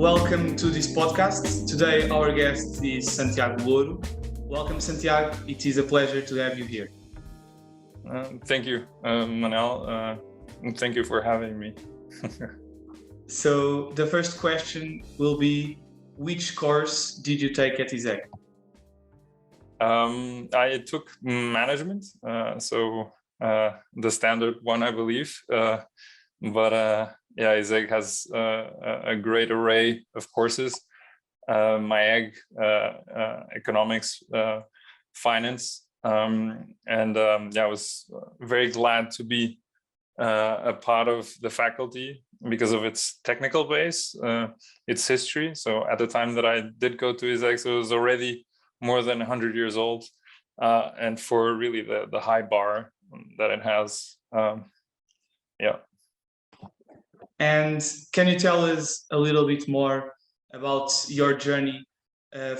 welcome to this podcast. Today our guest is Santiago Louro. Welcome, Santiago. It is a pleasure to have you here. Thank you, Manuel. Thank you for having me. So the first question will be, which course did you take at ISEG? I took management, so the standard one, I believe. ISEG has a great array of courses. ISEG, economics, finance, I was very glad to be a part of the faculty because of its technical base, its history. So at the time that I did go to ISEG, it was already more than 100 years old, and for really the high bar that it has. And can you tell us a little bit more about your journey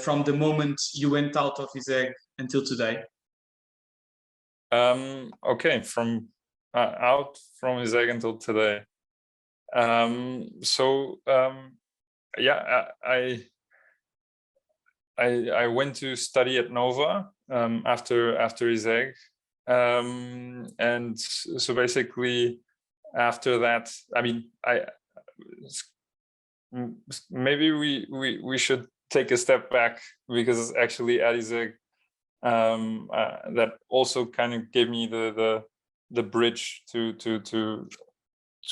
from the moment you went out of ISEG until today? Okay, from out from ISEG until today. I went to study at Nova after ISEG, and so basically after that, I mean, maybe we should take a step back, because actually at ISEG that also kind of gave me the bridge to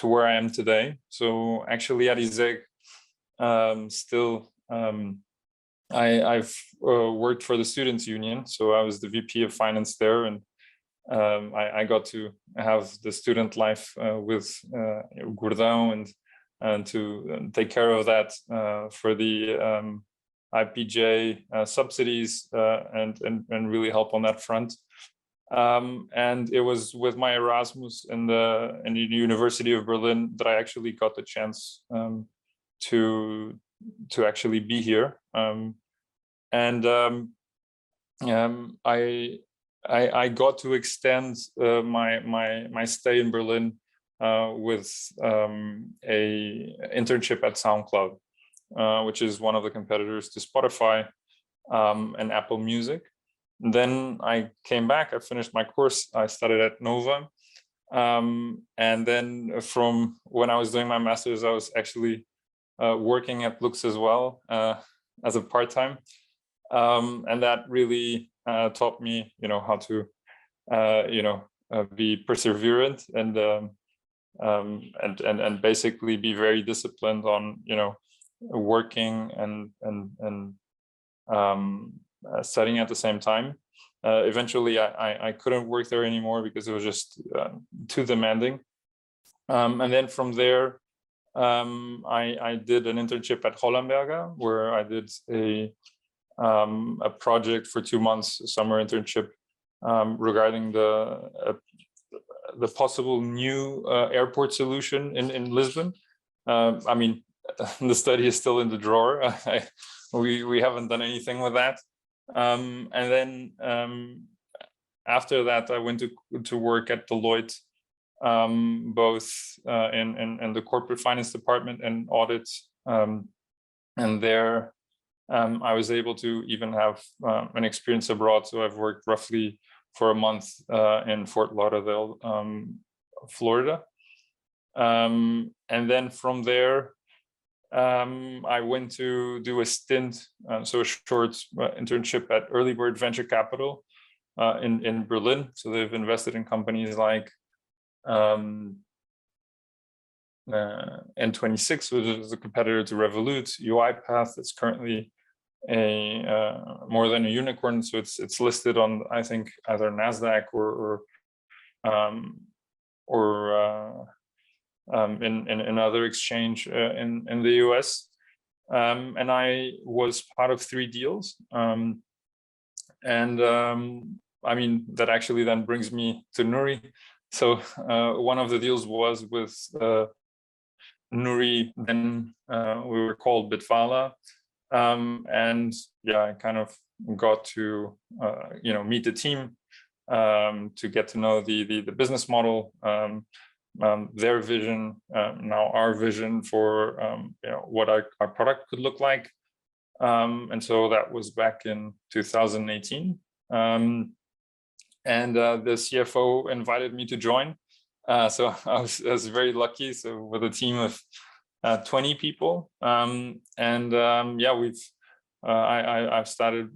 where I am today. So actually at ISEG, I've worked for the Students' Union, so I was the VP of Finance there, and I got to have the student life with Gordão and to take care of that for the IPJ subsidies and really help on that front. And it was with my Erasmus in the University of Berlin that I actually got the chance to actually be here. I got to extend my stay in Berlin with a internship at SoundCloud, which is one of the competitors to Spotify and Apple Music. And then I came back, I finished my course, I studied at Nova. And then from when I was doing my master's, I was actually working at Lux as well as a part-time. And that really taught me, how to, be perseverant and basically be very disciplined on, working and studying at the same time. Eventually, I couldn't work there anymore because it was just too demanding. And then from there, I did an internship at Hollenberger, where I did a project for 2 months, a summer internship, regarding the possible new airport solution in Lisbon. I mean, the study is still in the drawer. We haven't done anything with that. And then after that, I went to work at Deloitte, both in the corporate finance department and audit. And there, I was able to even have an experience abroad. So I've worked roughly for a month in Fort Lauderdale, Florida. And then from there, I went to do a stint, so a short internship at Early Bird Venture Capital in Berlin. So they've invested in companies like N26, which is a competitor to Revolut, UiPath, that's currently more than a unicorn, so it's listed on, I think, either NASDAQ or in another exchange in the US. And I was part of 3 deals, I mean, that actually then brings me to Nuri. So one of the deals was with Nuri, then we were called Bitfala. And yeah, I kind of got to meet the team, to get to know the business model, their vision, now our vision for what our product could look like. And so that was back in 2018. And the CFO invited me to join. So I was very lucky. So with a team of 20 people, I've started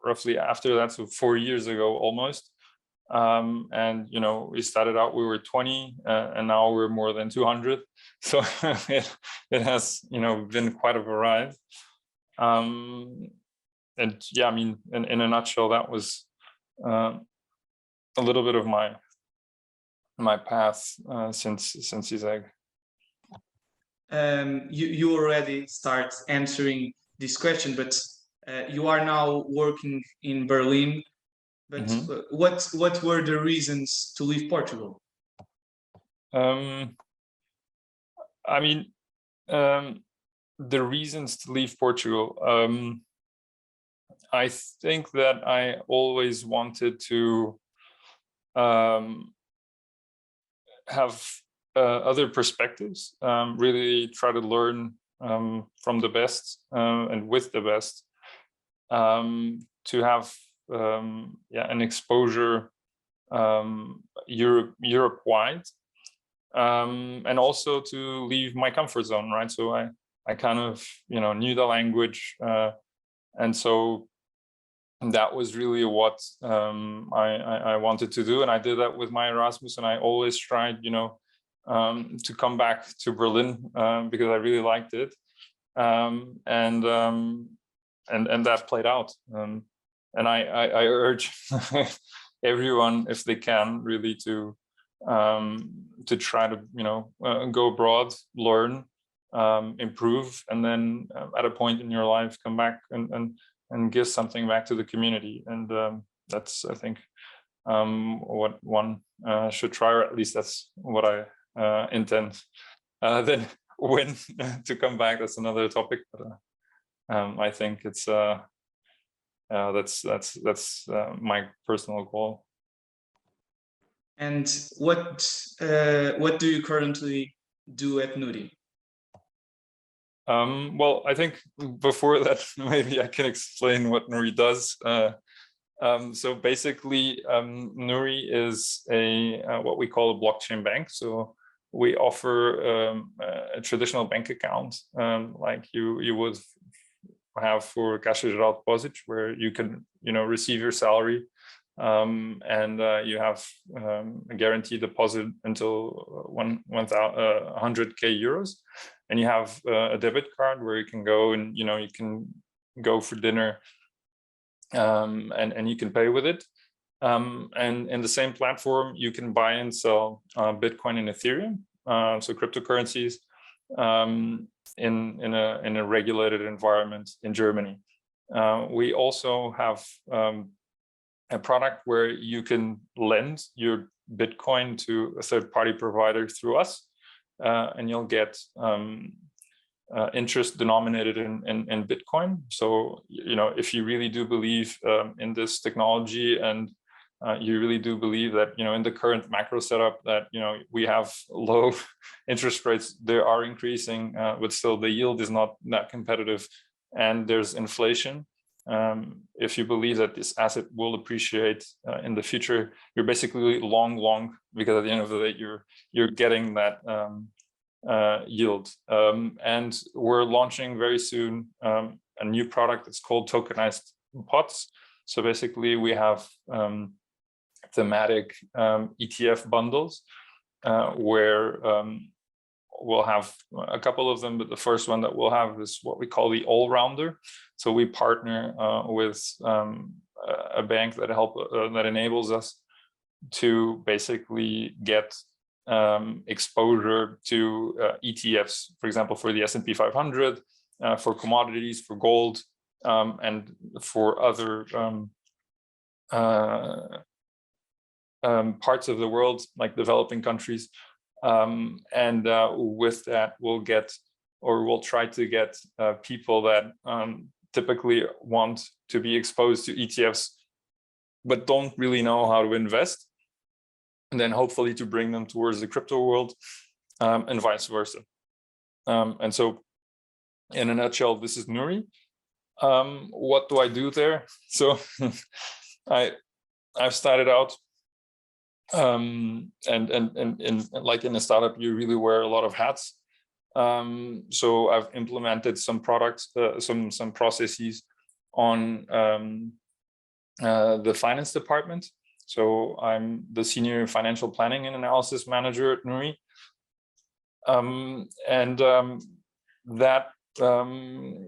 roughly after that, so 4 years ago almost. And we started out, we were 20, and now we're more than 200. So it has been quite a ride. And yeah, I mean, in a nutshell, that was a little bit of my path since ISEG. You already start answering this question, but you are now working in Berlin. But what were the reasons to leave Portugal? I mean, the reasons to leave Portugal. I think that I always wanted to have other perspectives, really try to learn from the best and with the best, to have an exposure Europe-wide, and also to leave my comfort zone, right? So I kind of knew the language, and so that was really what I wanted to do, and I did that with my Erasmus, and I always tried to come back to Berlin because I really liked it, and that played out. And I urge everyone, if they can, really to try to go abroad, learn, improve, and then at a point in your life come back and give something back to the community. And that's, I think, what one should try, or at least that's what I intend. Then when to come back, that's another topic, but I think it's that's my personal goal. And what do you currently do at Nuri? Well, I think before that, maybe I can explain what Nuri does. So basically, Nuri is what we call a blockchain bank. So we offer a traditional bank account, like you would have for Caixa Geral de Depósitos, where you can receive your salary, and you have a guaranteed deposit until 100k euros, and you have a debit card where you can go and you can go for dinner, and you can pay with it, and in the same platform you can buy and sell Bitcoin and Ethereum, so cryptocurrencies, in a regulated environment in Germany. We also have a product where you can lend your Bitcoin to a third-party provider through us, and you'll get interest denominated in Bitcoin. So if you really do believe in this technology, and you really do believe that in the current macro setup that we have low interest rates, they are increasing, but still the yield is not that competitive, and there's inflation. If you believe that this asset will appreciate in the future, you're basically long, because at the end of the day you're getting that yield. And we're launching very soon a new product that's called tokenized pots. So basically we have thematic ETF bundles, where we'll have a couple of them, but the first one that we'll have is what we call the all-rounder. So we partner with a bank that enables us to basically get exposure to ETFs, for example, for the S&P 500, for commodities, for gold, and for other parts of the world, like developing countries. And with that, we'll try to get people that typically want to be exposed to ETFs, but don't really know how to invest. and then hopefully to bring them towards the crypto world, and vice versa. And so in a nutshell, this is Nuri. What do I do there? So I've started out, and like in a startup, you really wear a lot of hats. So I've implemented some products, some processes on the finance department. So I'm the senior financial planning and analysis manager at Nuri. That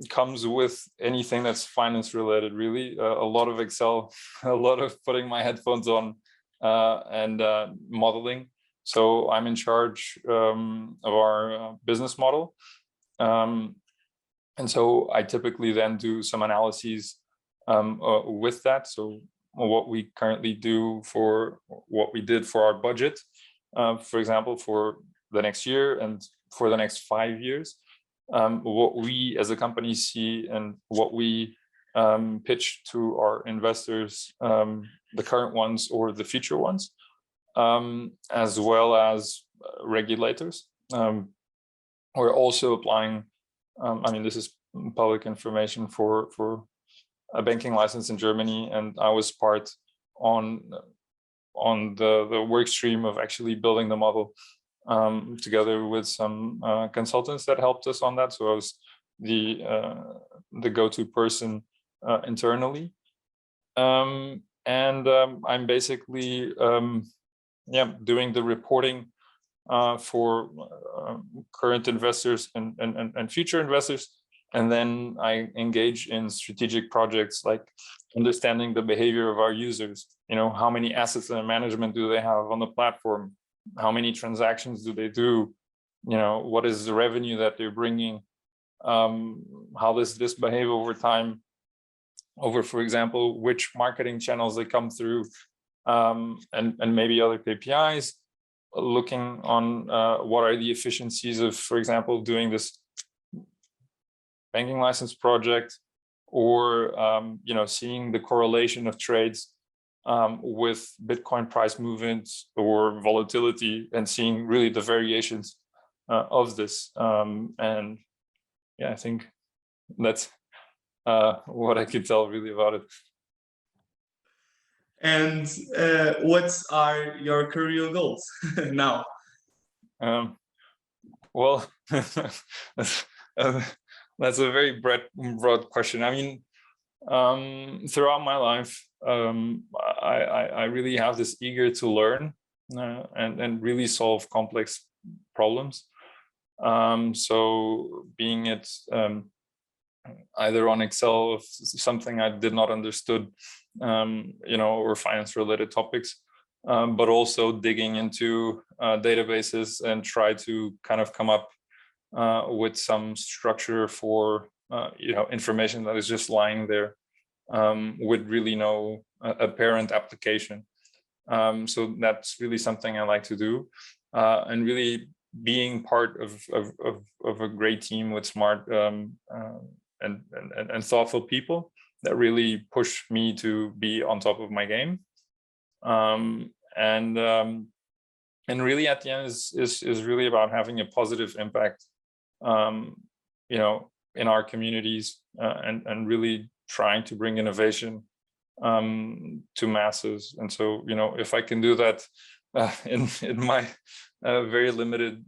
comes with anything that's finance related, really. A lot of Excel, a lot of putting my headphones on and modeling. So I'm in charge of our business model. And so I typically then do some analyses with that. So what we currently do for what we did for our budget, for example, for the next year and for the next 5 years, what we as a company see and what we pitch to our investors, the current ones or the future ones, as well as regulators. We're also applying, I mean, this is public information for a banking license in Germany, and I was part on the work stream of actually building the model together with some consultants that helped us on that. So I was the go-to person internally, and I'm basically doing the reporting for current investors and future investors. And then I engage in strategic projects like understanding the behavior of our users. You know, how many assets under management do they have on the platform? How many transactions do they do? You know, what is the revenue that they're bringing? How does this behave over time? Over, for example, which marketing channels they come through, and maybe other KPIs. Looking on what are the efficiencies of, for example, doing this banking license project, or you know, seeing the correlation of trades with Bitcoin price movements or volatility, and seeing really the variations of this. And yeah, I think that's what I could tell really about it. And what are your career goals now? Well, that's a very broad question. I mean, throughout my life, I really have this eager to learn and really solve complex problems. So being it either on Excel, something I did not understood, you know, or finance related topics, but also digging into databases and try to kind of come up with some structure for you know, information that is just lying there with really no apparent application. So that's really something I like to do, and really being part of a great team with smart and thoughtful people that really push me to be on top of my game. And really at the end is really about having a positive impact, you know, in our communities, and really trying to bring innovation to masses. And so, you know, if I can do that in my very limited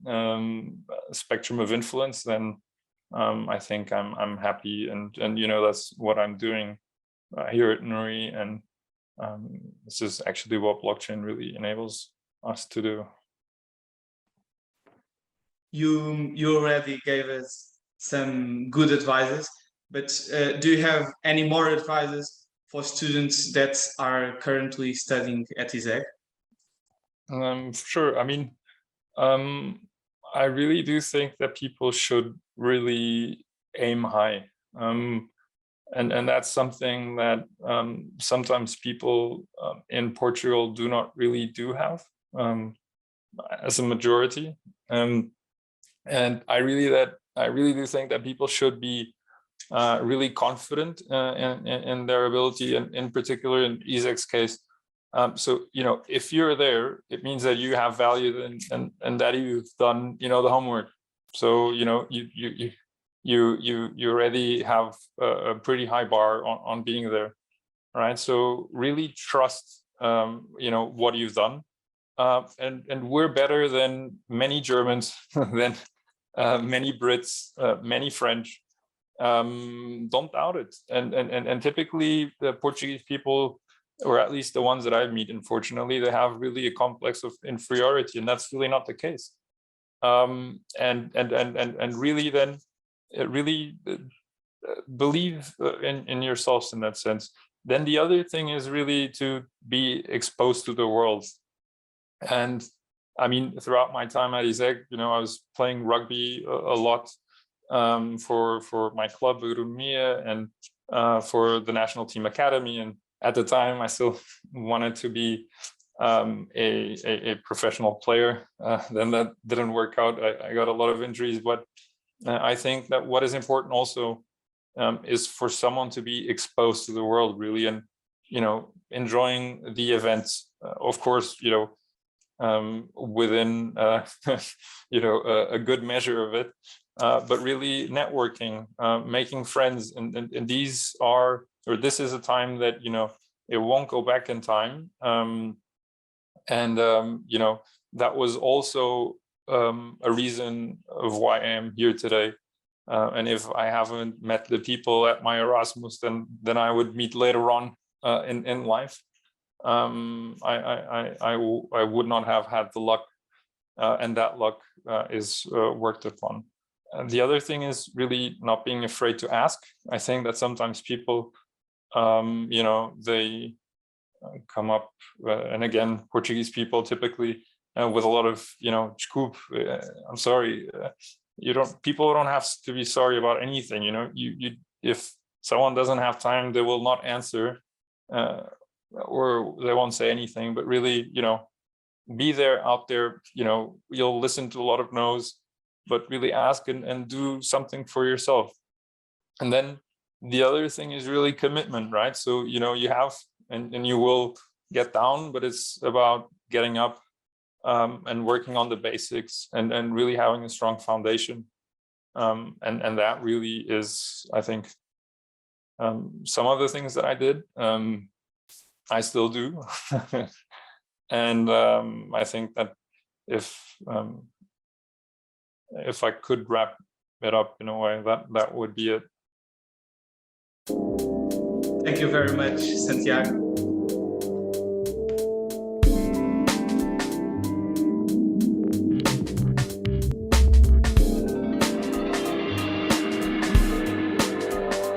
spectrum of influence, then I think I'm happy, and you know, that's what I'm doing here at Nuri, and this is actually what blockchain really enables us to do. You already gave us some good advices, but do you have any more advices for students that are currently studying at ISEG? Sure. I mean, I really do think that people should really aim high. And that's something that sometimes people in Portugal do not really do have as a majority. And I really do think that people should be really confident in their ability, and in particular in ISEG's case, So, if you're there, it means that you have value and that you've done, the homework. So, you already have a pretty high bar on being there, right? So really trust, what you've done. And we're better than many Germans, than many Brits, many French. Don't doubt it. And typically the Portuguese people, or at least the ones that I meet, unfortunately, they have really a complex of inferiority, and that's really not the case. And really then really believe in yourselves in that sense. Then the other thing is really to be exposed to the world. And I mean, throughout my time at ISEG, I was playing rugby a lot, for my club Urumia, and for the national team academy. And at the time, I still wanted to be a professional player. Then that didn't work out. I got a lot of injuries, but I think that what is important also is for someone to be exposed to the world, really, and enjoying the events. Of course, within a good measure of it, but really networking, making friends, and these are, or this is a time that it won't go back in time. That was also a reason of why I am here today. And if I haven't met the people at my Erasmus, then I would meet later on in life. I would not have had the luck, and that luck is worked upon. And the other thing is really not being afraid to ask. I think that sometimes people, they come up, and again, Portuguese people typically with a lot of, desculpe, I'm sorry. People don't have to be sorry about anything. If someone doesn't have time, they will not answer, or they won't say anything. But really, be there, out there. You'll listen to a lot of no's, but really ask and do something for yourself. And then the other thing is really commitment, right? So you have, and you will get down, but it's about getting up, and working on the basics, and really having a strong foundation. And that really is, I think, some of the things that I did, I still do. And I think that if I could wrap it up in a way, that would be it. Thank you very much, Santiago.